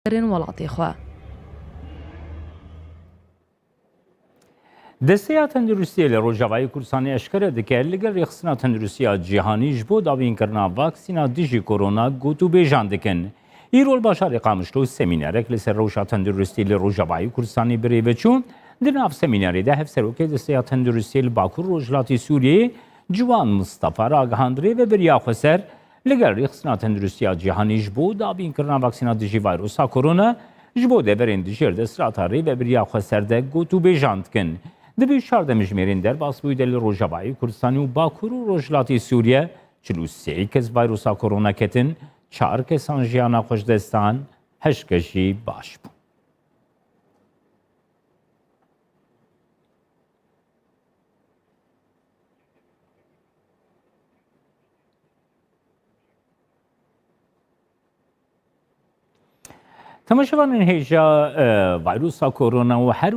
وڵاتی خوا. دەستەیە تەندروستیە لە ڕۆژاوای کوردستانی ئەشکرە دەکات لەگەڵ ڕێخستنا تەندروستیە جیهانیش بۆ داوینکردنا ڤاکسینا دژی کۆرۆنا گوت و بێژان دەکەن. ئیرۆل باشاری قامشلۆ سەمینارێک لەسەر ڕەوشە تەندروستی لە ڕۆژاوای کوردستانی برێڤەچوو دناو سەمینارێدا هەفسەرۆکەی دەستەیە تەندروستی لە باکوور ڕۆژهەڵاتی سووریێ جوان مستەفا ڕاگەهاندرێ رێڤەبeriیا خۆسەر لەگەڵ ڕێخستنا تەندروستیە جیهانیش بۆ داوینکردنا ڤاکسینا دژی ڤایرۆسا کۆرۆنا ji bo deverên dijêr desthilata Rêveberiya Rojava de got û bêjan dikin. Di vî şardem jmêrên derbas bûye de li Rojavayê Kurdistanê û Bakur û Rojhilatê Sûriye 43 kes vayrosa korona ketin, 4 kesan jiyana xwe ji dest dan, 8 kes jî baş bûn. Temaşevanên hêja vayrosa korona û her